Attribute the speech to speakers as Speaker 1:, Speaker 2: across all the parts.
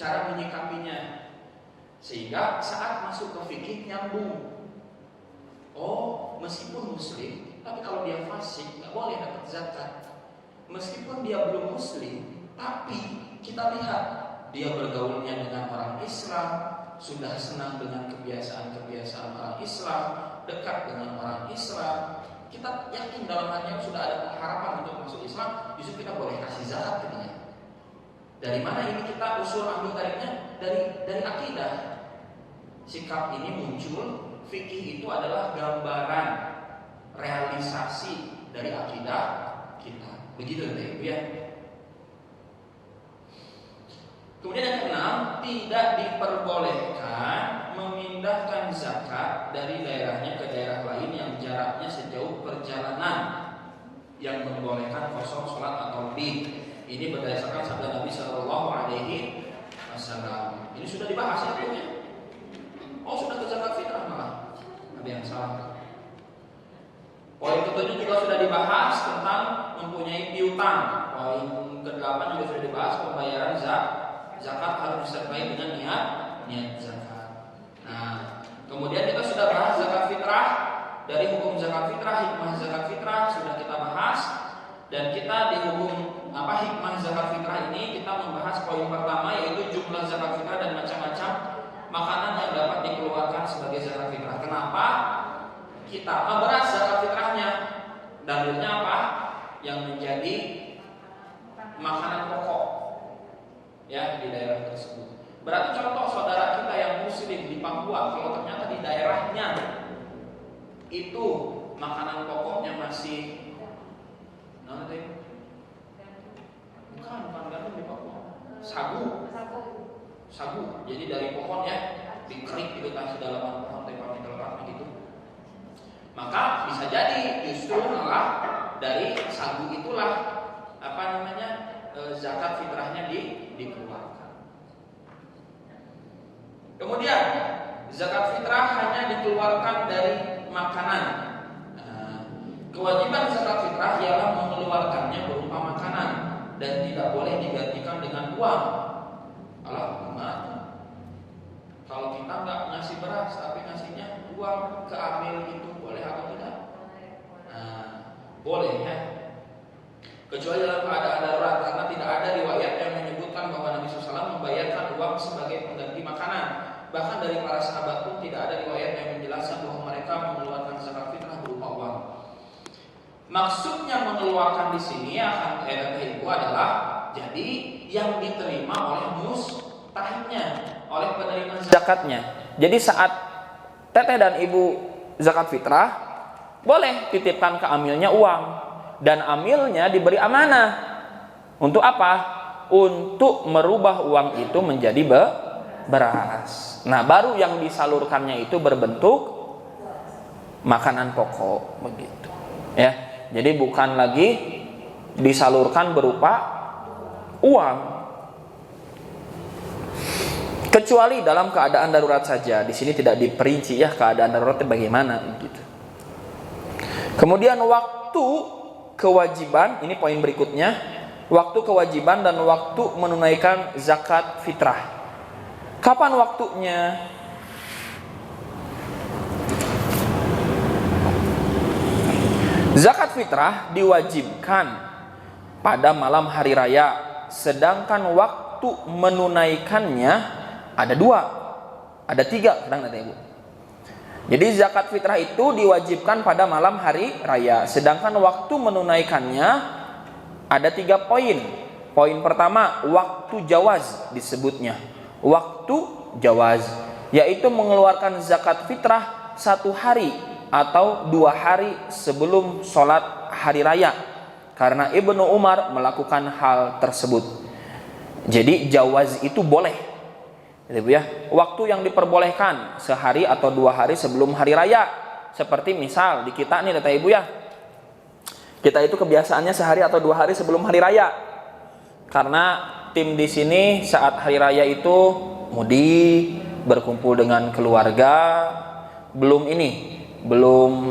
Speaker 1: cara menyikapinya. Sehingga saat masuk ke fikih nyambung. Oh, meskipun muslim, tapi kalau dia fasik nggak boleh dapat zakat. Meskipun dia belum muslim, tapi kita lihat dia bergaulnya dengan orang Islam, sudah senang dengan kebiasaan-kebiasaan orang Islam, dekat dengan orang Islam. Kita yakin dalam hatinya sudah ada harapan untuk masuk Islam, justru kita boleh kasih zakat ke dia. Dari mana ini kita usul ambil tariknya? Dari akidah. Sikap ini muncul, fikih itu adalah gambaran realisasi dari akidah kita. Begitu ya. Kemudian yang keenam, tidak diperbolehkan memindahkan zakat dari daerahnya ke daerah lain yang jaraknya sejauh perjalanan yang membolehkan kosong sholat atau lebih. Ini berdasarkan sabda Nabi Shallallahu Alaihi Wasallam. Ini sudah dibahas ya. Oh, sudah ke zakat fitrah malah. Nabi yang salah. Poin ketujuh juga sudah dibahas tentang mempunyai piutang. Poin ke-8 juga sudah dibahas pembayaran zakat harus disertai dengan niat zakat. Nah, kemudian kita sudah bahas zakat fitrah. Dari hukum zakat fitrah, hikmah zakat fitrah sudah kita bahas. Dan kita di hukum hikmah zakat fitrah ini kita membahas poin pertama, yaitu jumlah zakat fitrah dan macam-macam makanan yang dapat dikeluarkan sebagai zakat fitrah. Kenapa kita beras zakat fitrahnya? Dalilnya apa? Yang menjadi makanan pokok ya di daerah tersebut. Berarti contoh saudara kita yang muslim di Papua, kalau ternyata di daerahnya itu makanan pokoknya masih bukan gandum di Papua, sagu. Jadi dari pohon ya, dikerik gitu kasih dalaman pohon tempat diteletaknya gitu. Maka bisa jadi justru malah dari sagu itulah zakat fitrahnya dikeluarkan. Kemudian zakat fitrah hanya dikeluarkan dari makanan. Kewajiban zakat fitrah ialah mengeluarkannya berupa makanan dan tidak boleh digantikan dengan uang. Kalau kita nggak ngasih beras tapi ngasihnya uang ke amil, itu boleh atau tidak? Boleh ya. Kecuali dalam keadaan darurat, karena tidak ada riwayat yang menyebutkan bahwa Nabi SAW membayarkan uang sebagai pengganti makanan. Bahkan dari para sahabat pun tidak ada riwayat yang menjelaskan bahwa mereka mengeluarkan zakat fitrah berupa uang. Maksudnya mengeluarkan di sini kata ibu adalah jadi yang diterima oleh mustahiknya, oleh penerima zakatnya. Jadi saat teteh dan ibu zakat fitrah, boleh titipkan ke amilnya uang. Dan amilnya diberi amanah. Untuk apa? Untuk merubah uang itu menjadi beras. Nah, baru yang disalurkannya itu berbentuk makanan pokok begitu. Ya. Jadi bukan lagi disalurkan berupa uang. Kecuali dalam keadaan darurat saja. Di sini tidak diperinci ya keadaan daruratnya bagaimana gitu. Kemudian waktu kewajiban, ini poin berikutnya, waktu kewajiban dan waktu menunaikan zakat fitrah. Kapan waktunya? Zakat fitrah diwajibkan pada malam hari raya, sedangkan waktu menunaikannya ada tiga, kadang ada ibu. Jadi zakat fitrah itu diwajibkan pada malam hari raya, sedangkan waktu menunaikannya ada 3 poin. Poin pertama, waktu jawaz disebutnya. Waktu jawaz, yaitu mengeluarkan zakat fitrah 1 hari atau 2 hari sebelum sholat hari raya. Karena Ibnu Umar melakukan hal tersebut. Jadi jawaz itu boleh. Gitu ya. Waktu yang diperbolehkan sehari atau 2 hari sebelum hari raya. Seperti misal di kita nih Bapak Ibu ya. Kita itu kebiasaannya sehari atau 2 hari sebelum hari raya. Karena tim di sini saat hari raya itu mudik, berkumpul dengan keluarga, belum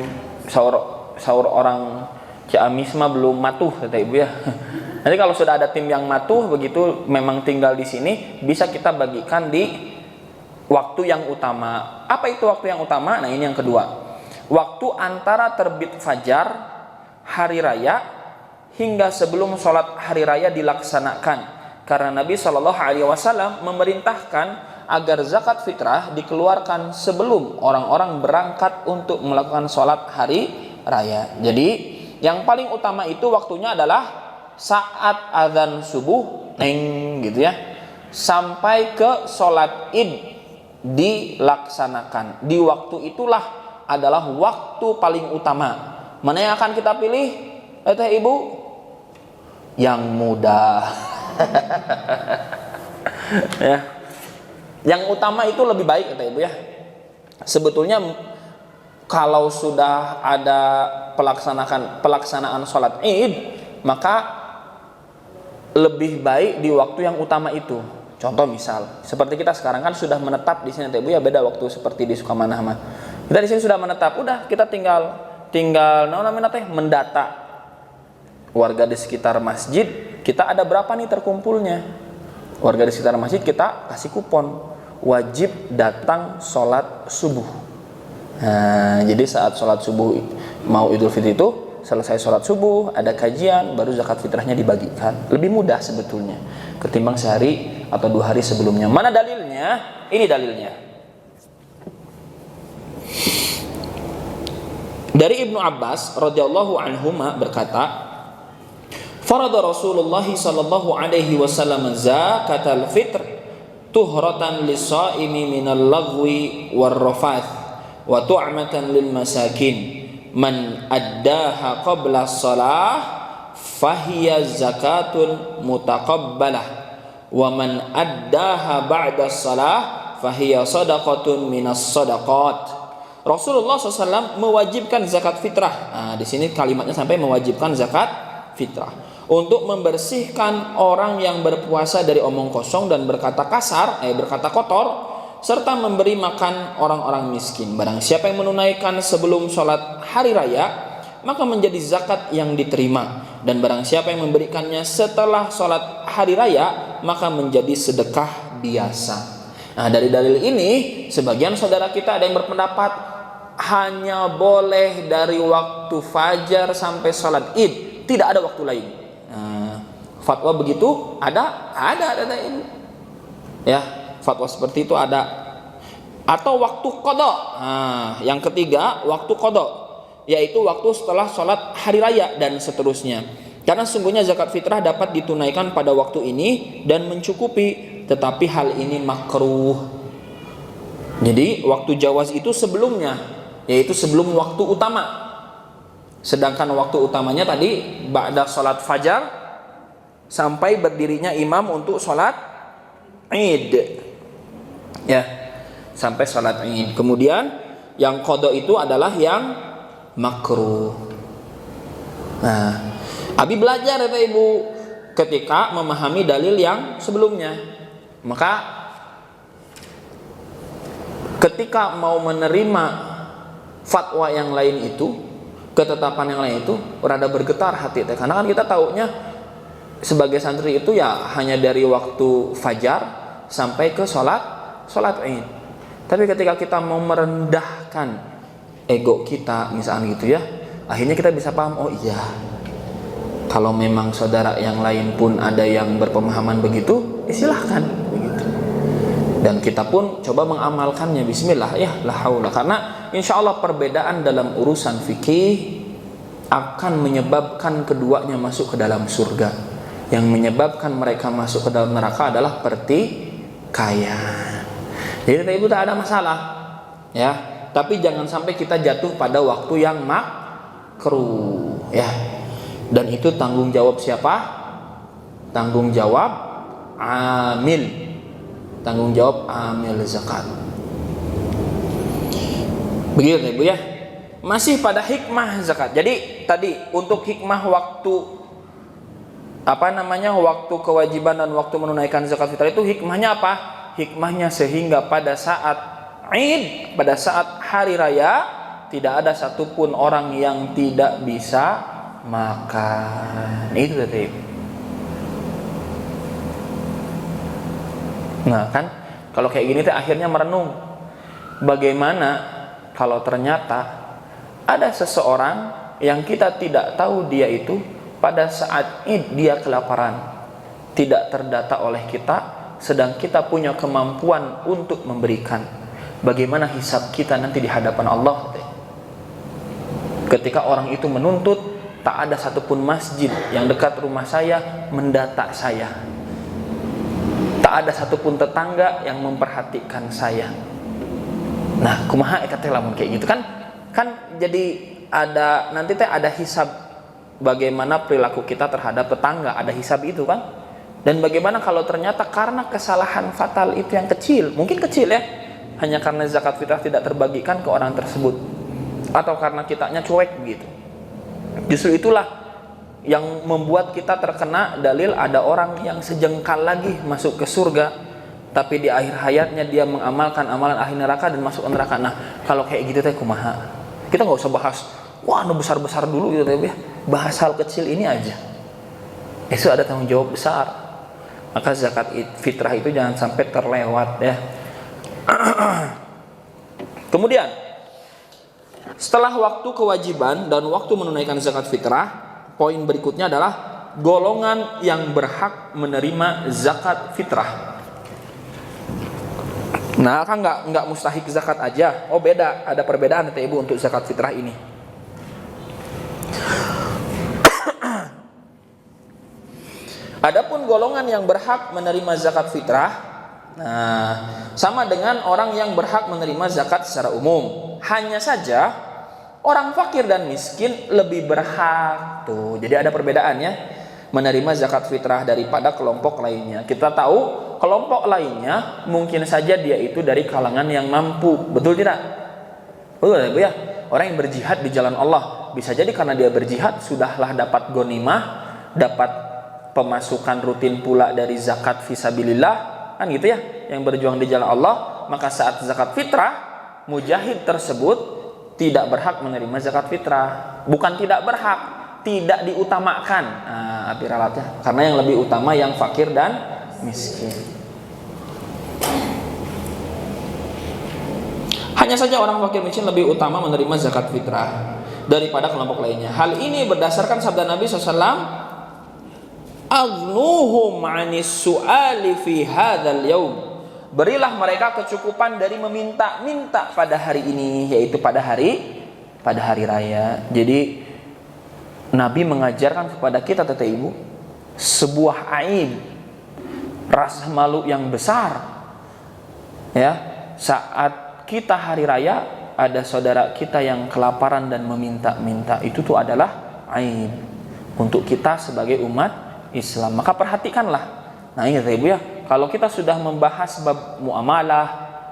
Speaker 1: sahur orang
Speaker 2: Ciamis mah belum matuh kata ibu ya. Nanti kalau sudah ada tim yang matuh begitu memang tinggal di sini, bisa kita bagikan di waktu yang utama. Apa itu waktu yang utama? Nah ini yang kedua. Waktu antara terbit fajar hari raya hingga sebelum sholat hari raya dilaksanakan. Karena Nabi SAW memerintahkan agar zakat fitrah dikeluarkan sebelum orang-orang berangkat untuk melakukan sholat hari raya. Jadi yang paling utama itu waktunya adalah saat azan subuh, neng gitu ya, sampai ke sholat id dilaksanakan. Di waktu itulah adalah waktu paling utama. Mana yang akan kita pilih? Teh ibu? Yang mudah. Ya. Yang utama itu lebih baik kata ibu ya. Sebetulnya kalau sudah ada pelaksanaan sholat id, maka lebih baik di waktu yang utama itu. Contoh misal, seperti kita sekarang kan sudah menetap di sini, ibu ya, beda waktu seperti di Sukamanah mah. Kita di sini sudah menetap, udah kita tinggal namanya teh mendata warga di sekitar masjid. Kita ada berapa nih terkumpulnya? Warga di sekitar masjid kita kasih kupon wajib datang sholat subuh. Nah, jadi saat sholat subuh mau Idul Fitri itu selesai sholat subuh, ada kajian, baru zakat fitrahnya dibagikan. Lebih mudah sebetulnya ketimbang sehari atau 2 hari sebelumnya. Mana dalilnya? Ini dalilnya. Dari Ibnu Abbas radhiyallahu anhuma berkata, farada Rasulullah sallallahu alaihi wasallam zakatal fitr tuhratan lis-shaimi minal lagwi war-rafath wa tu'matan lil masakin. Man addaha qabla shalah fahiya zakatun mutaqabbalah wa man addaha ba'da shalah fahiya sadaqatun minas sadaqat. Rasulullah SAW mewajibkan zakat fitrah. Nah, di sini kalimatnya sampai mewajibkan zakat fitrah untuk membersihkan orang yang berpuasa dari omong kosong dan berkata kasar, berkata kotor, serta memberi makan orang-orang miskin. Barang siapa yang menunaikan sebelum sholat hari raya, maka menjadi zakat yang diterima. Dan barang siapa yang memberikannya setelah sholat hari raya, maka menjadi sedekah biasa. Nah, dari dalil ini, sebagian saudara kita ada yang berpendapat hanya boleh dari waktu fajar sampai sholat id, tidak ada waktu lain. Nah, fatwa begitu ada ini. Ya, fatwa seperti itu ada. Atau waktu qada. Nah, yang ketiga waktu qada, yaitu waktu setelah sholat hari raya dan seterusnya. Karena sungguhnya zakat fitrah dapat ditunaikan pada waktu ini dan mencukupi, tetapi hal ini makruh. Jadi waktu jawaz itu sebelumnya, yaitu sebelum waktu utama. Sedangkan waktu utamanya tadi ba'da sholat fajar sampai berdirinya imam untuk sholat id. Ya, sampai sholat id. Kemudian yang qada itu adalah yang makruh. Nah, Abi belajar ya ibu ketika memahami dalil yang sebelumnya. Maka ketika mau menerima fatwa yang lain itu, ketetapan yang lain itu, rada bergetar hati. Karena kan kita taunya sebagai santri itu ya hanya dari waktu fajar sampai ke sholat id. Tapi ketika kita mau merendahkan ego kita misalnya gitu ya, akhirnya kita bisa paham, oh iya, kalau memang saudara yang lain pun ada yang berpemahaman begitu, silahkan begitu. Dan kita pun coba mengamalkannya. Bismillah ya, la haula. Karena insya Allah perbedaan dalam urusan fikih akan menyebabkan keduanya masuk ke dalam surga. Yang menyebabkan mereka masuk ke dalam neraka adalah pertikaian. Jadi ibu tak ada masalah ya, tapi jangan sampai kita jatuh pada waktu yang makruh ya. Dan itu tanggung jawab siapa? Tanggung jawab amil. Tanggung jawab amil zakat. Begitu ibu ya. Masih pada hikmah zakat. Jadi tadi untuk hikmah waktu waktu kewajiban dan waktu menunaikan zakat fitrah itu hikmahnya apa? Hikmahnya sehingga pada saat id, pada saat hari raya, tidak ada satupun orang yang tidak bisa makan. Itu tadi. Nah kan, kalau kayak gini teh akhirnya merenung. Bagaimana kalau ternyata ada seseorang yang kita tidak tahu dia itu pada saat dia kelaparan, tidak terdata oleh kita, sedang kita punya kemampuan untuk memberikan. Bagaimana hisab kita nanti di hadapan Allah? Ketika orang itu menuntut, tak ada satupun masjid yang dekat rumah saya mendata saya, tak ada satupun tetangga yang memperhatikan saya. Nah, kumaha eta teh lamun kayak gitu kan jadi ada nanti teh ada hisab bagaimana perilaku kita terhadap tetangga, ada hisab itu kan. Dan bagaimana kalau ternyata karena kesalahan fatal itu yang kecil, mungkin kecil ya, hanya karena zakat fitrah tidak terbagikan ke orang tersebut, atau karena kitanya cuek begitu. Justru itulah yang membuat kita terkena dalil ada orang yang sejengkal lagi masuk ke surga, tapi di akhir hayatnya dia mengamalkan amalan ahli neraka dan masuk ke neraka. Nah, kalau kayak gitu teh kumaha? Kita nggak usah bahas, wah besar-besar dulu gitu ya. Bahas hal kecil ini aja. Itu ada tanggung jawab besar. Maka zakat fitrah itu jangan sampai terlewat ya. Kemudian setelah waktu kewajiban dan waktu menunaikan zakat fitrah, poin berikutnya adalah golongan yang berhak menerima zakat fitrah. Nah, kan nggak mustahik zakat aja. Oh beda, ada perbedaan ya Ibu untuk zakat fitrah ini. Adapun golongan yang berhak menerima zakat fitrah, nah sama dengan orang yang berhak menerima zakat secara umum. Hanya saja orang fakir dan miskin lebih berhak tuh. Jadi ada perbedaannya menerima zakat fitrah daripada kelompok lainnya. Kita tahu kelompok lainnya mungkin saja dia itu dari kalangan yang mampu, betul tidak? Betul ya? Orang yang berjihad di jalan Allah bisa jadi karena dia berjihad sudahlah dapat ghanimah, dapat pemasukan rutin pula dari zakat fisabilillah, kan gitu ya, yang berjuang di jalan Allah. Maka saat zakat fitrah, mujahid tersebut tidak berhak menerima zakat fitrah. Bukan tidak berhak, tidak diutamakan. Nah, abiralatnya, karena yang lebih utama yang fakir dan miskin. Hanya saja orang fakir miskin lebih utama menerima zakat fitrah daripada kelompok lainnya. Hal ini berdasarkan sabda Nabi SAW, aghnuhum 'anis su'ali fi hadzal yaum. Berilah mereka kecukupan dari meminta-minta pada hari ini, yaitu pada hari raya. Jadi Nabi mengajarkan kepada kita Tete Ibu sebuah aib, rasa malu yang besar. Ya, saat kita hari raya ada saudara kita yang kelaparan dan meminta-minta, itu tuh adalah aib untuk kita sebagai umat Islam. Maka perhatikanlah. Nah ini Ibu ya, kalau kita sudah membahas bab muamalah,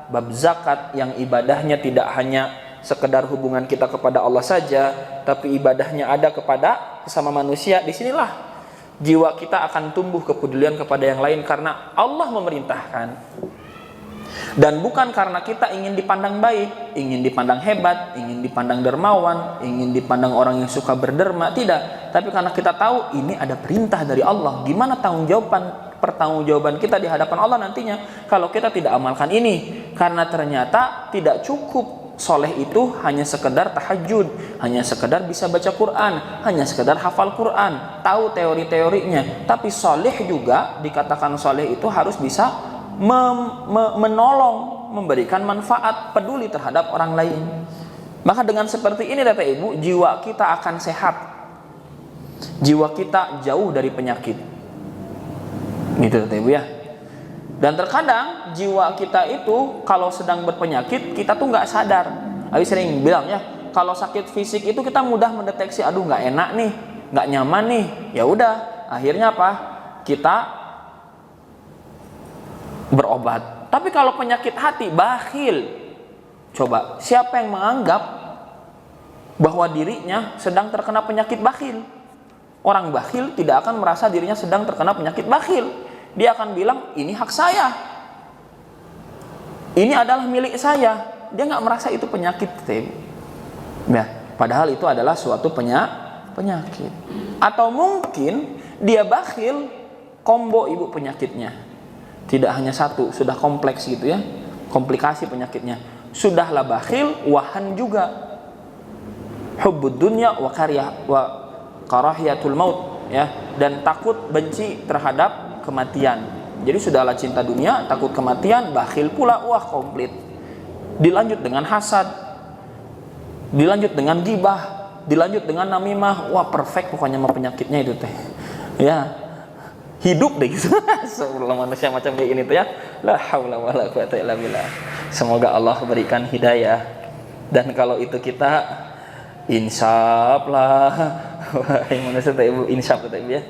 Speaker 2: bab zakat yang ibadahnya tidak hanya sekedar hubungan kita kepada Allah saja, tapi ibadahnya ada kepada sesama manusia, disinilah jiwa kita akan tumbuh kepedulian kepada yang lain karena Allah memerintahkan. Dan bukan karena kita ingin dipandang baik, ingin dipandang hebat, ingin dipandang dermawan, ingin dipandang orang yang suka berderma, tidak. Tapi karena kita tahu ini ada perintah dari Allah. Gimana pertanggungjawaban kita di hadapan Allah nantinya kalau kita tidak amalkan ini? Karena ternyata tidak cukup soleh itu hanya sekedar tahajud, hanya sekedar bisa baca Quran, hanya sekedar hafal Quran, tahu teori-teorinya. Tapi soleh juga dikatakan soleh itu harus bisa menolong, memberikan manfaat, peduli terhadap orang lain. Maka dengan seperti ini Bapak Ibu, jiwa kita akan sehat, jiwa kita jauh dari penyakit, gitu Bapak Ibu ya. Dan terkadang jiwa kita itu kalau sedang berpenyakit kita tuh nggak sadar. Abi sering bilang ya, kalau sakit fisik itu kita mudah mendeteksi, aduh nggak enak nih, nggak nyaman nih, ya udah, akhirnya apa? Kita berobat. Tapi kalau penyakit hati, bakhil, coba siapa yang menganggap bahwa dirinya sedang terkena penyakit bakhil? Orang bakhil tidak akan merasa dirinya sedang terkena penyakit bakhil. Dia akan bilang, ini hak saya, ini adalah milik saya. Dia nggak merasa itu penyakit. Ya, padahal itu adalah suatu penyakit. Atau mungkin dia bakhil, combo ibu penyakitnya. Tidak hanya satu, sudah kompleks gitu ya. Komplikasi penyakitnya. Sudahlah bakhil, wahan juga. Hubbud dunya wa karahiyatul maut, ya, dan takut benci terhadap kematian. Jadi sudahlah cinta dunia, takut kematian, bakhil pula, wah komplit. Dilanjut dengan hasad, dilanjut dengan gibah, dilanjut dengan namimah, wah perfect pokoknya sama penyakitnya itu teh. Ya, hidup deh gitu. Sebelum manusia macam kayak ini tuh ya. La haula wala quwata illa billah. Semoga Allah berikan hidayah. Dan kalau itu kita insaf lah. Wahai manusia teh ibu, insaf teh ibu ya.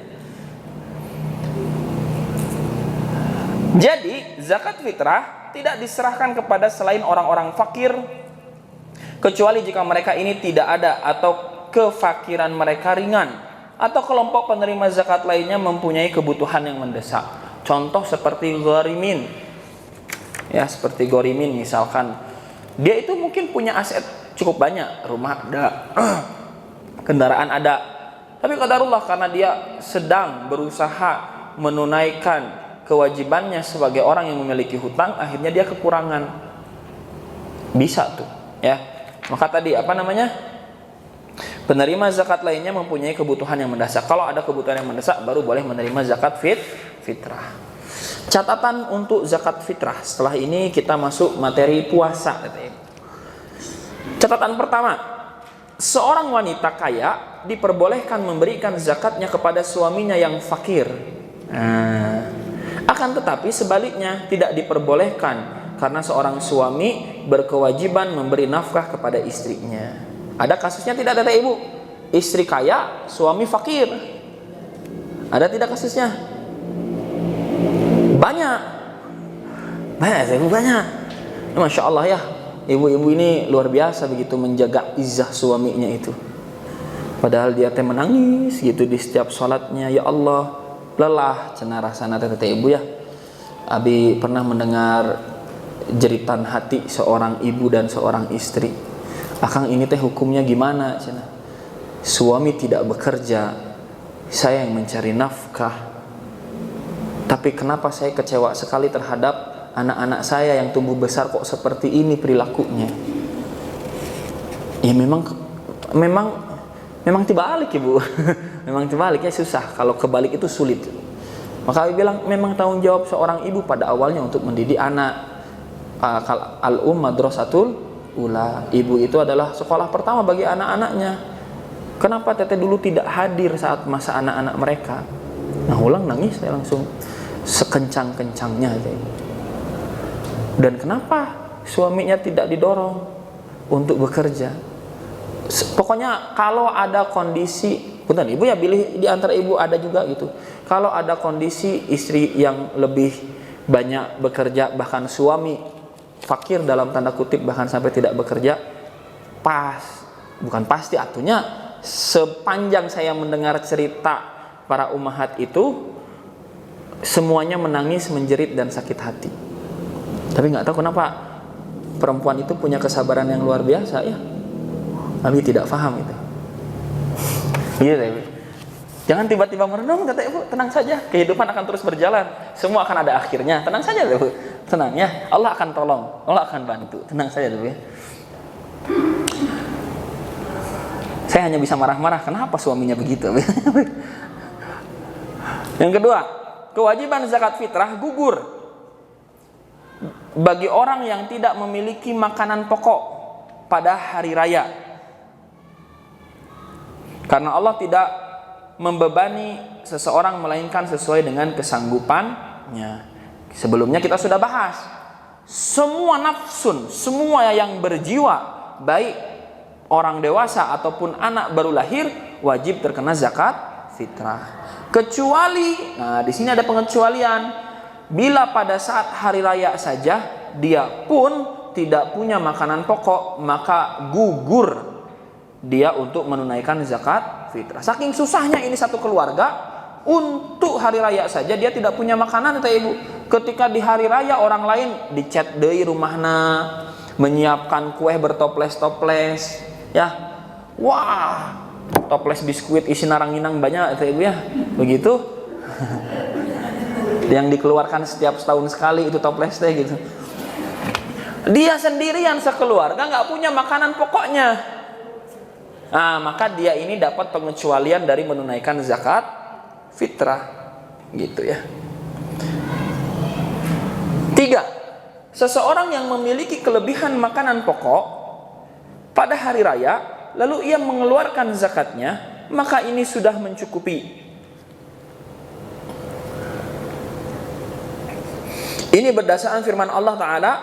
Speaker 2: Jadi zakat fitrah tidak diserahkan kepada selain orang-orang fakir, kecuali jika mereka ini tidak ada atau kefakiran mereka ringan, atau kelompok penerima zakat lainnya mempunyai kebutuhan yang mendesak. Contoh seperti gharimin, ya, seperti gharimin misalkan, dia itu mungkin punya aset cukup banyak, rumah ada, kendaraan ada, tapi qadarullah karena dia sedang berusaha menunaikan kewajibannya sebagai orang yang memiliki hutang, akhirnya dia kekurangan. Bisa tuh, ya. Maka tadi apa namanya? Penerima zakat lainnya mempunyai kebutuhan yang mendesak. Kalau ada kebutuhan yang mendesak, baru boleh menerima zakat fitrah. Catatan untuk zakat fitrah. Setelah ini kita masuk materi puasa. Catatan pertama, seorang wanita kaya diperbolehkan memberikan zakatnya kepada suaminya yang fakir. Akan tetapi sebaliknya tidak diperbolehkan, karena seorang suami berkewajiban memberi nafkah kepada istrinya. Ada kasusnya tidak ada ibu? Istri kaya, suami fakir. Ada tidak kasusnya? Banyak. Banyak. Masya Allah ya, ibu-ibu ini luar biasa begitu menjaga izzah suaminya itu. Padahal dia teh menangis gitu di setiap sholatnya. Ya Allah, lelah cenah rasana teh ibu ya. Abi pernah mendengar jeritan hati seorang ibu dan seorang istri. Akang ini teh hukumnya gimana cenah? Suami tidak bekerja, saya yang mencari nafkah. Tapi kenapa saya kecewa sekali terhadap anak-anak saya yang tumbuh besar kok seperti ini perilakunya? Ya memang dibalik ibu. Memang dibaliknya susah. Kalau kebalik itu sulit. Maka Abi bilang memang tanggung jawab seorang ibu pada awalnya untuk mendidik anak. Madrasatul ula. Ibu itu adalah sekolah pertama bagi anak-anaknya. Kenapa teteh dulu tidak hadir saat masa anak-anak mereka? Nah, ulang nangis saya langsung sekencang-kencangnya. Dan kenapa suaminya tidak didorong untuk bekerja? Pokoknya kalau ada kondisi, punten ibu ya, pilih di antara ibu ada juga gitu. Kalau ada kondisi istri yang lebih banyak bekerja, bahkan suami fakir dalam tanda kutip bahkan sampai tidak bekerja, bukan pasti atunya, sepanjang saya mendengar cerita para ummahat itu semuanya menangis, menjerit dan sakit hati. Tapi nggak tahu kenapa perempuan itu punya kesabaran yang luar biasa ya. Kami tidak paham itu. Iya deh. Jangan tiba-tiba merenung, kata ibu, tenang saja, kehidupan akan terus berjalan, semua akan ada akhirnya, tenang saja ibu, tenang ya, Allah akan tolong, Allah akan bantu, tenang saja ibu ya. Saya hanya bisa marah-marah, kenapa suaminya begitu? Yang kedua, kewajiban zakat fitrah gugur bagi orang yang tidak memiliki makanan pokok pada hari raya, karena Allah tidak membebani seseorang melainkan sesuai dengan kesanggupannya. Sebelumnya kita sudah bahas, semua nafsun, semua yang berjiwa, baik orang dewasa ataupun anak baru lahir, wajib terkena zakat fitrah. Kecuali, nah di sini ada pengecualian, bila pada saat hari raya saja dia pun tidak punya makanan pokok, maka gugur dia untuk menunaikan zakat fitrah. Saking susahnya ini satu keluarga, untuk hari raya saja dia tidak punya makanan teh ibu. Ketika di hari raya orang lain dicat deui rumahna, menyiapkan kue bertoples-toples, ya. Wah, toples biskuit isi naranginang banyak itu Ibu ya. Begitu. Yang dikeluarkan setiap setahun sekali itu toples teh gitu. Dia sendirian sekeluarga nggak punya makanan pokoknya. Nah, maka dia ini dapat pengecualian dari menunaikan zakat fitrah, gitu ya. 3. Seseorang yang memiliki kelebihan makanan pokok pada hari raya, lalu ia mengeluarkan zakatnya, maka ini sudah mencukupi. Ini berdasarkan firman Allah Ta'ala,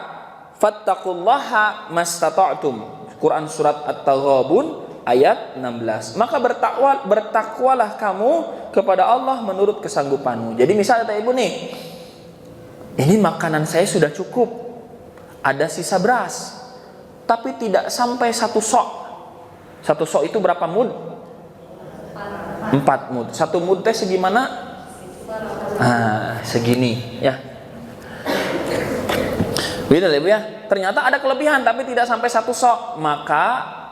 Speaker 2: fattaqullaha mastata'tum, Quran surat At-Taghabun ayat 16. Maka bertakwalah kamu kepada Allah menurut kesanggupanmu. Jadi misalnya Ibu nih, ini makanan saya sudah cukup, ada sisa beras, tapi tidak sampai 1 sok. 1 sok itu berapa mud? 4 mud. 1 mud teh segimana? Segini ya. Begitu Ibu ya. Ternyata ada kelebihan tapi tidak sampai 1 sok, maka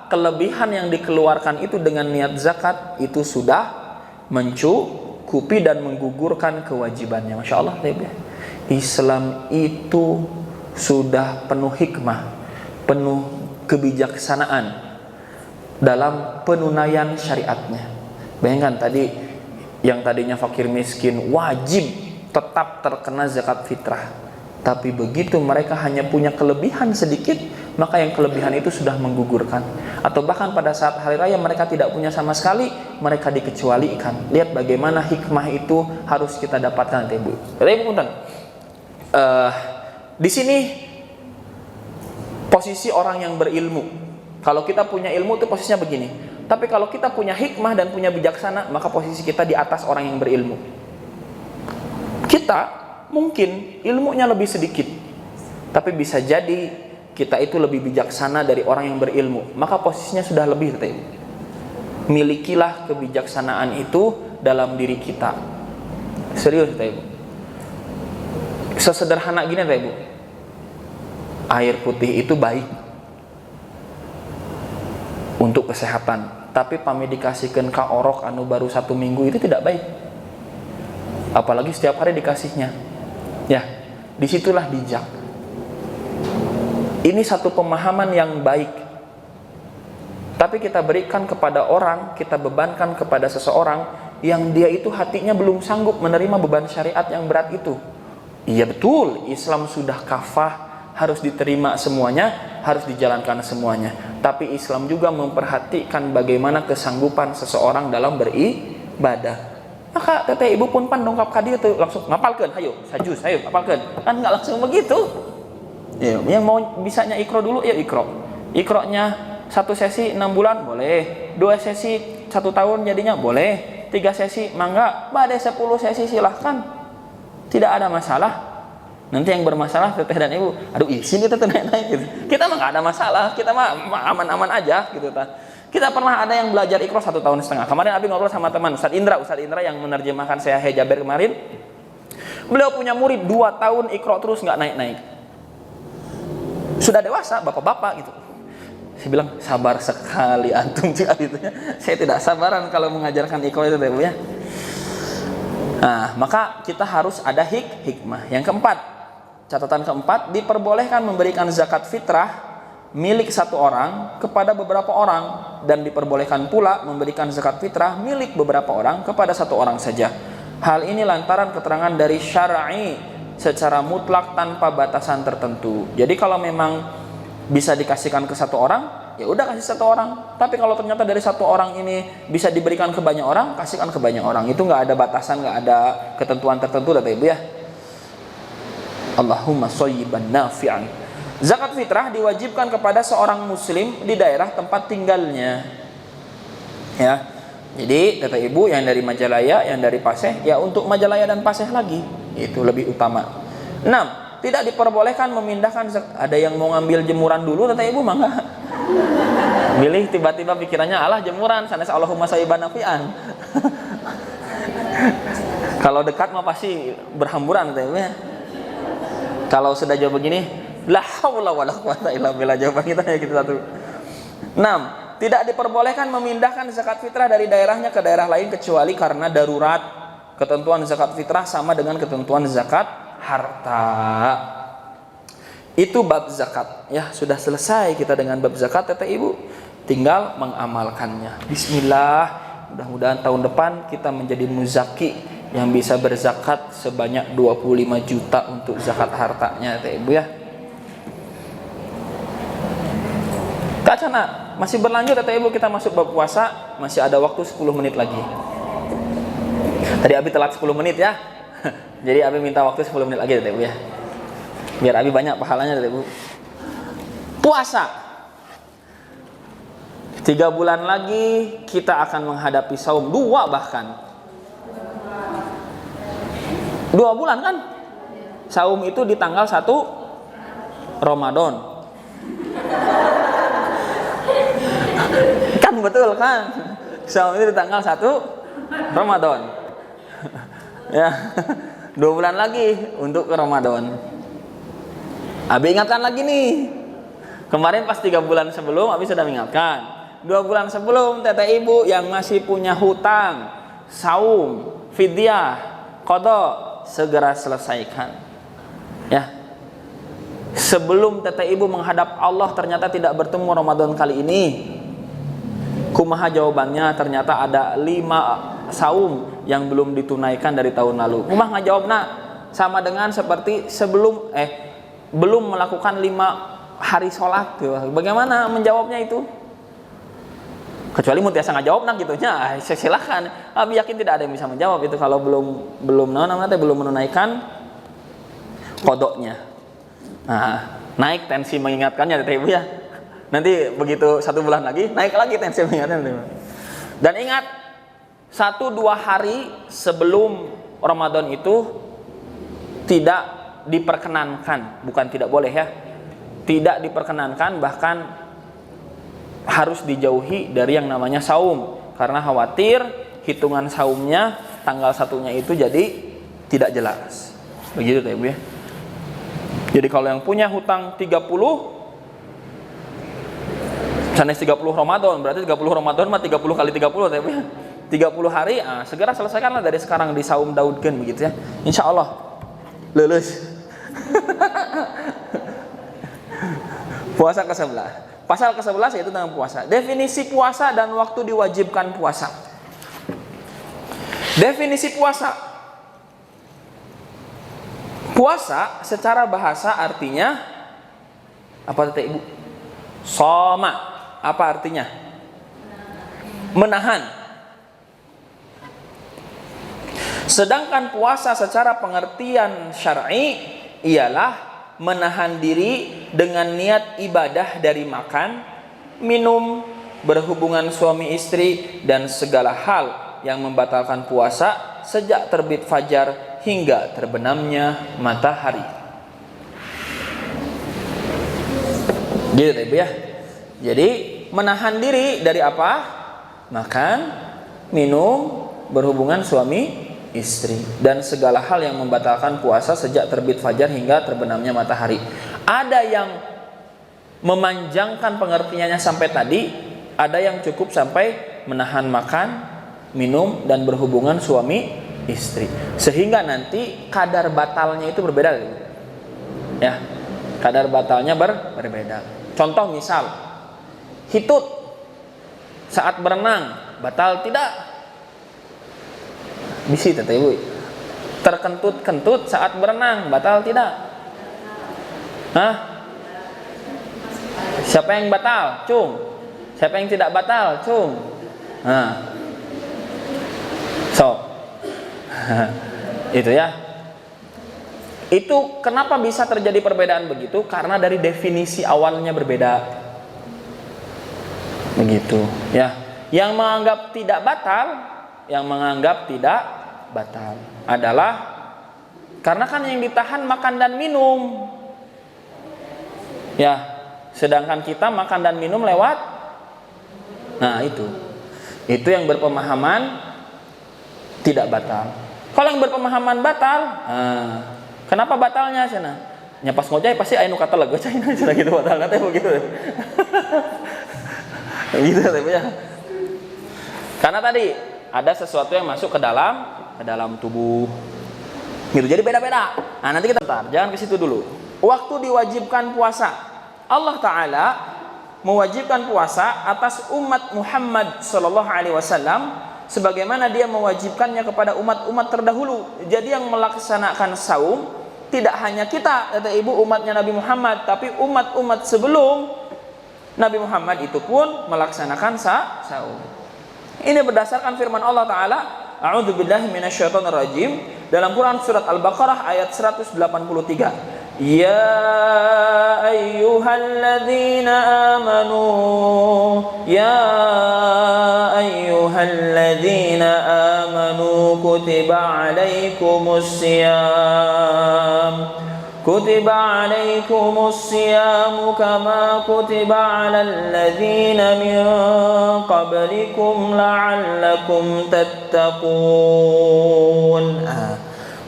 Speaker 2: kelebihan yang dikeluarkan itu dengan niat zakat itu sudah mencukupi dan menggugurkan kewajibannya. Masya Allah Ibu ya. Islam itu sudah penuh hikmah, penuh kebijaksanaan dalam penunaian syariatnya. Bayangkan tadi, yang tadinya fakir miskin wajib tetap terkena zakat fitrah, tapi begitu mereka hanya punya kelebihan sedikit, maka yang kelebihan itu sudah menggugurkan. Atau bahkan pada saat hari raya mereka tidak punya sama sekali, mereka dikecualikan. Lihat bagaimana hikmah itu harus kita dapatkan Ibu. Ibu punten. Di sini posisi orang yang berilmu. Kalau kita punya ilmu itu posisinya begini. Tapi kalau kita punya hikmah dan punya bijaksana, maka posisi kita di atas orang yang berilmu. Kita mungkin ilmunya lebih sedikit, tapi bisa jadi kita itu lebih bijaksana dari orang yang berilmu. Maka posisinya sudah lebih. Milikilah kebijaksanaan itu dalam diri kita. Serius Ibu. Sesederhana gini Ibu, air putih itu baik untuk kesehatan, tapi pami dikasihkan ka orok anu baru 1 minggu itu tidak baik, apalagi setiap hari dikasihnya ya. Disitulah bijak. Ini satu pemahaman yang baik, tapi kita berikan kepada orang, kita bebankan kepada seseorang yang dia itu hatinya belum sanggup menerima beban syariat yang berat itu. Iya betul, Islam sudah kafah, harus diterima semuanya, harus dijalankan semuanya. Tapi Islam juga memperhatikan bagaimana kesanggupan seseorang dalam beribadah. Maka teteh Ibu pun pan dongkap kadi itu langsung ngapalkeun, hayo sajus, hayo ngapalkeun. Kan enggak langsung begitu. Ya, yang mau bisanya ikro dulu ya ikro. Ikronya 1 sesi 6 bulan boleh, 2 sesi 1 tahun jadinya boleh, 3 sesi mangga, badai 10 sesi silahkan. Tidak ada masalah. Nanti yang bermasalah teteh dan Ibu, aduh izin kita tuh naik-naik gitu. Kita mah nggak ada masalah, kita mah aman-aman aja gitu ta. Kita pernah ada yang belajar ikro 1,5 tahun. Kemarin Abi ngobrol sama teman Ustadz Indra yang menerjemahkan saya Jaber kemarin. Beliau punya murid 2 tahun ikro terus nggak naik-naik. Sudah dewasa, bapak-bapak gitu. Saya bilang sabar sekali antum gitu ya. Saya tidak sabaran kalau mengajarkan ikro itu Ibu ya. Nah, maka kita harus ada hikmah. Yang keempat, catatan keempat, diperbolehkan memberikan zakat fitrah milik 1 orang kepada beberapa orang, dan diperbolehkan pula memberikan zakat fitrah milik beberapa orang kepada 1 orang saja. Hal ini lantaran keterangan dari syar'i secara mutlak tanpa batasan tertentu. Jadi kalau memang bisa dikasihkan ke 1 orang, ya udah kasih 1 orang. Tapi kalau ternyata dari 1 orang ini bisa diberikan ke banyak orang, kasihkan ke banyak orang. Itu nggak ada batasan, nggak ada ketentuan tertentu, kata Ibu ya. Allahumma shayyiban nafi'an. Zakat fitrah diwajibkan kepada seorang muslim di daerah tempat tinggalnya. Ya. Jadi kata Ibu yang dari Majalaya, yang dari Paseh, ya untuk Majalaya dan Paseh lagi, itu lebih utama. 6. Tidak diperbolehkan memindahkan ada yang mau ngambil jemuran dulu, kata Ibu mangga. Milih tiba-tiba pikirannya alah jemuran, sanes Allahumma shayyiban nafi'an. Kalau dekat mah pasti berhamburan, kata Ibu ya. Kalau sudah jawab begini, la haula wala quwata illa billah, jawaban kita ya gitu satu. 6. tidak diperbolehkan memindahkan zakat fitrah dari daerahnya ke daerah lain kecuali karena darurat. Ketentuan zakat fitrah sama dengan ketentuan zakat harta. Itu bab zakat. Ya, sudah selesai kita dengan bab zakat, Teteh Ibu. Tinggal mengamalkannya. Bismillah. Mudah-mudahan tahun depan kita menjadi muzaki yang bisa berzakat sebanyak 25 juta untuk zakat hartanya, Teteh Ibu ya. Kak Cana, masih berlanjut Teteh Ibu, kita masuk bab puasa, masih ada waktu 10 menit lagi. Tadi Abi telat 10 menit ya. Jadi Abi minta waktu 10 menit lagi Teteh Ibu ya. Biar Abi banyak pahalanya Teteh Ibu. Puasa 3 bulan lagi kita akan menghadapi saum 2 bahkan 2 bulan kan. Saum itu di tanggal 1 Ramadan. Kan betul kan. Saum itu di tanggal 1 Ramadan. Ya. 2 bulan lagi untuk ke Ramadan. Abi ingatkan lagi nih. Kemarin pas 3 bulan sebelum Abi sudah mengingatkan. 2 bulan sebelum Teteh Ibu yang masih punya hutang, saum, fidyah, qada, segera selesaikan. Ya. Sebelum Teteh Ibu menghadap Allah ternyata tidak bertemu Ramadan kali ini. Kumaha jawabannya? Ternyata ada 5 saum yang belum ditunaikan dari tahun lalu. Kumaha ngajawabna? Sama dengan seperti sebelum belum melakukan 5 hari sholat. Bagaimana menjawabnya itu? Kecuali mau tiasa ngajawab gitu nya, silahkan. Abi yakin tidak ada yang bisa menjawab itu kalau belum menunaikan kodoknya. Nah, naik tensi mengingatkannya Teteh Ibu ya. Nanti begitu 1 bulan lagi naik lagi tensi mengingatkannya. Dan ingat 1-2 hari sebelum Ramadan itu tidak diperkenankan, bukan tidak boleh ya, tidak diperkenankan, bahkan harus dijauhi dari yang namanya saum karena khawatir hitungan saumnya tanggal 1-nya itu jadi tidak jelas. Begitu ya Bu ya. Jadi kalau yang punya hutang 30 sanes 30 Ramadan, berarti 30 Ramadan mah 30 kali 30 ya Bu ya. 30 hari, segera selesaikanlah dari sekarang di saum daudkeun begitu ya. Insyaallah lulus. Puasa ke-11. Pasal ke-11 yaitu tentang puasa. Definisi puasa dan waktu diwajibkan puasa. Definisi puasa. Puasa secara bahasa artinya apa Teteh Ibu? Shoma. Apa artinya? Menahan. Sedangkan puasa secara pengertian syar'i ialah menahan diri dengan niat ibadah dari makan, minum, berhubungan suami istri dan segala hal yang membatalkan puasa sejak terbit fajar hingga terbenamnya matahari. Gitu Ibu ya. Jadi menahan diri dari apa? Makan, minum, berhubungan suami istri dan segala hal yang membatalkan puasa sejak terbit fajar hingga terbenamnya matahari. Ada yang memanjangkan pengertiannya sampai tadi, ada yang cukup sampai menahan makan, minum dan berhubungan suami istri. Sehingga nanti kadar batalnya itu berbeda. Ya. Kadar batalnya berbeda. Contoh misal hitut saat berenang batal tidak? Bisi Teteh Ibu. Terkentut-kentut saat berenang batal tidak? Hah? Siapa yang batal? Cung. Siapa yang tidak batal? Cung. Nah. So. Itu ya. Itu kenapa bisa terjadi perbedaan begitu? Karena dari definisi awalnya berbeda. Begitu, ya. Yang menganggap tidak batal adalah karena kan yang ditahan makan dan minum. Ya, sedangkan kita makan dan minum lewat. Nah, itu yang berpemahaman tidak batal. Kalau yang berpemahaman batal, kenapa batalnya sana? Nya pas ngojay pasti aya nu kata lagu cai gitu batal teh begitu. Gitu ya. Karena tadi ada sesuatu yang masuk ke dalam tubuh. Gitu. Jadi beda-beda. Nah, nanti kita jangan ke situ dulu. Waktu diwajibkan puasa, Allah Ta'ala mewajibkan puasa atas umat Muhammad sallallahu alaihi wasallam sebagaimana dia mewajibkannya kepada umat-umat terdahulu. Jadi yang melaksanakan saum tidak hanya kita, kata ibu, umatnya Nabi Muhammad, tapi umat-umat sebelum Nabi Muhammad itu pun melaksanakan saum. Ini berdasarkan firman Allah Ta'ala, a'udzubillahi minasyaitonirrajim, dalam Quran surat Al-Baqarah ayat 183. Ya ayyuhalladzina amanu kutiba alaikumus siyam kama kutiba alal ladzina min qablikum la'allakum tattaqun.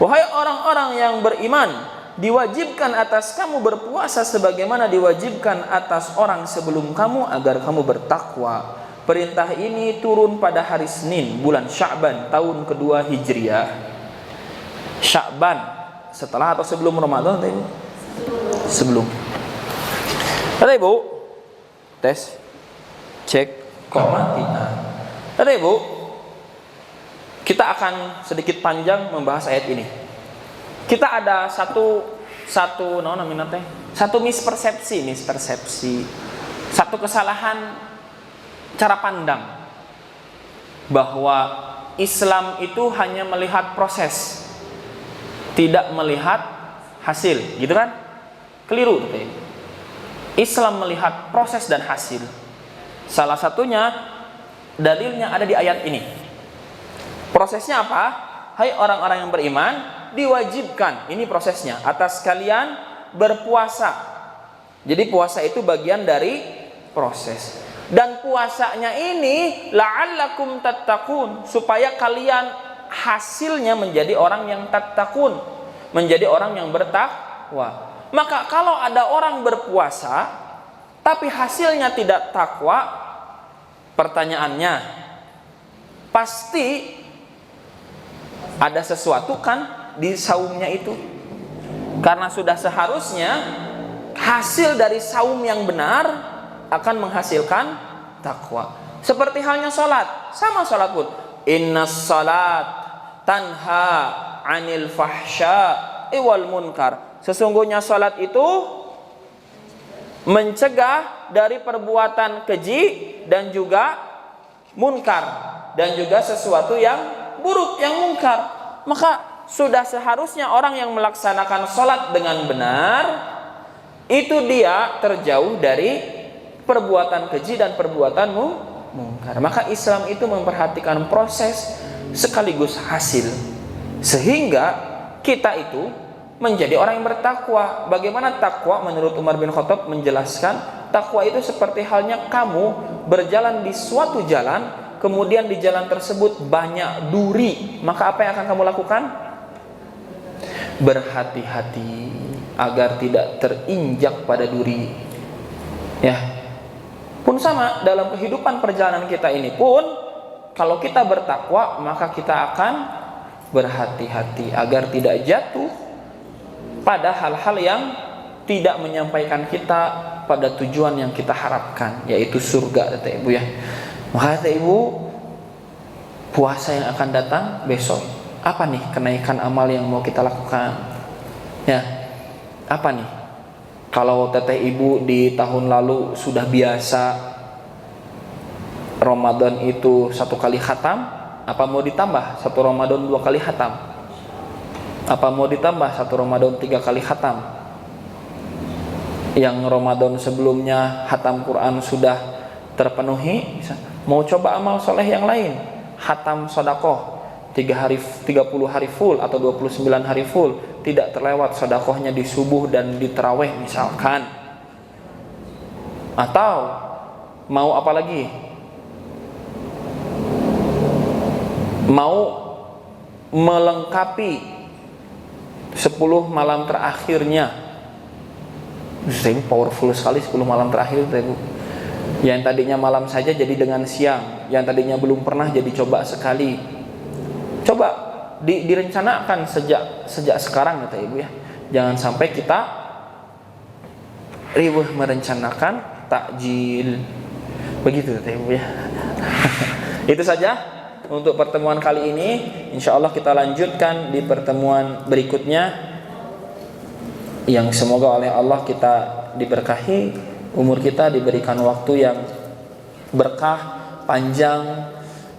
Speaker 2: Wahai orang-orang yang beriman, diwajibkan atas kamu berpuasa sebagaimana diwajibkan atas orang sebelum kamu agar kamu bertakwa. Perintah ini turun pada hari Senin, bulan Sya'ban, tahun kedua Hijriah. Sya'ban, setelah atau sebelum Ramadan, Ibu? Sebelum. Kata Ibu, tes, cek, kok mati. Kata Ibu, kita akan sedikit panjang membahas ayat ini. Kita ada satu mispersepsi, satu kesalahan cara pandang bahwa Islam itu hanya melihat proses, tidak melihat hasil, gitu kan? Keliru. Islam melihat proses dan hasil. Salah satunya dalilnya ada di ayat ini. Prosesnya apa? Hai orang-orang yang beriman, diwajibkan, ini prosesnya, atas kalian berpuasa. Jadi puasa itu bagian dari proses. Dan puasanya ini la'allakum tattaqun, supaya kalian hasilnya menjadi orang yang tattaqun, menjadi orang yang bertakwa. Maka kalau ada orang berpuasa tapi hasilnya tidak takwa, pertanyaannya pasti ada sesuatu kan di saumnya itu. Karena sudah seharusnya hasil dari saum yang benar akan menghasilkan takwa. Seperti halnya sholat, sama sholat pun, innas sholat tanha anil fahsya'i wal munkar. Sesungguhnya sholat itu mencegah dari perbuatan keji dan juga munkar, dan juga sesuatu yang buruk, yang munkar. Maka sudah seharusnya orang yang melaksanakan sholat dengan benar itu dia terjauh dari perbuatan keji dan perbuatan munkar. Maka Islam itu memperhatikan proses sekaligus hasil, sehingga kita itu menjadi orang yang bertakwa. Bagaimana takwa? Menurut Umar bin Khattab menjelaskan, takwa itu seperti halnya kamu berjalan di suatu jalan, kemudian di jalan tersebut banyak duri, maka apa yang akan kamu lakukan? Berhati-hati agar tidak terinjak pada duri. Ya. Pun sama dalam kehidupan perjalanan kita ini pun, kalau kita bertakwa maka kita akan berhati-hati agar tidak jatuh pada hal-hal yang tidak menyampaikan kita pada tujuan yang kita harapkan, yaitu surga, kata Ibu ya. Maka kata Ibu, puasa yang akan datang besok, apa nih kenaikan amal yang mau kita lakukan? Ya, apa nih? Kalau teteh Ibu di tahun lalu sudah biasa Ramadan itu 1 kali khatam, apa mau ditambah 1 Ramadan 2 kali khatam? Apa mau ditambah 1 Ramadan 3 kali khatam? Yang Ramadan sebelumnya khatam Quran sudah terpenuhi, mau coba amal soleh yang lain, khatam sedekah 30 hari full atau 29 hari full, tidak terlewat sedekahnya di subuh dan di tarawih misalkan. Atau mau apa lagi? Mau melengkapi 10 malam terakhirnya. Ini powerful sekali 10 malam terakhir itu, Ibu. Yang tadinya malam saja jadi dengan siang, yang tadinya belum pernah jadi coba sekali. Coba direncanakan sejak sekarang kata Ibu ya. Jangan sampai kita riweuh merencanakan takjil. Begitu kata Ibu ya. Itu saja untuk pertemuan kali ini. Insya Allah kita lanjutkan di pertemuan berikutnya, yang semoga oleh Allah kita diberkahi, umur kita diberikan waktu yang berkah, panjang,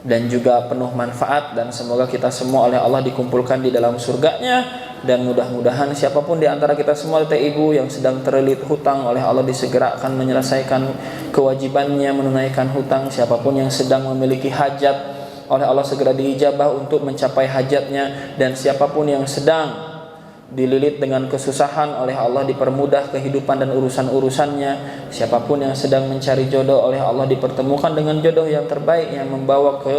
Speaker 2: dan juga penuh manfaat, dan semoga kita semua oleh Allah dikumpulkan di dalam surganya. Dan mudah-mudahan siapapun di antara kita semua, Teh Ibu, yang sedang terlilit hutang, oleh Allah disegerakan menyelesaikan kewajibannya menunaikan hutang. Siapapun yang sedang memiliki hajat, oleh Allah segera diijabah untuk mencapai hajatnya. Dan siapapun yang sedang dililit dengan kesusahan, oleh Allah dipermudah kehidupan dan urusan-urusannya. Siapapun yang sedang mencari jodoh, oleh Allah dipertemukan dengan jodoh yang terbaik yang membawa ke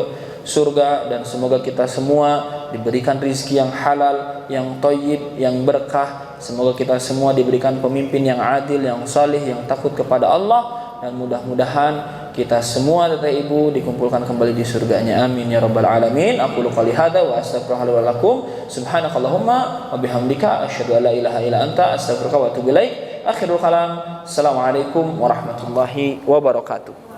Speaker 2: surga. Dan semoga kita semua diberikan rizki yang halal, yang thayyib, yang berkah. Semoga kita semua diberikan pemimpin yang adil, yang salih, yang takut kepada Allah. Dan mudah-mudahan kita semua Teh Ibu dikumpulkan kembali di surganya. Amin ya rabbal alamin. Aqulu qouli hadza wa astaghfirullaha wa lakum. Subhanakallahumma wa bihamdika asyhadu an la ilaha illa anta astaghfiruka wa atubu ilaik. Akhirul kalam. Assalamualaikum warahmatullahi wabarakatuh.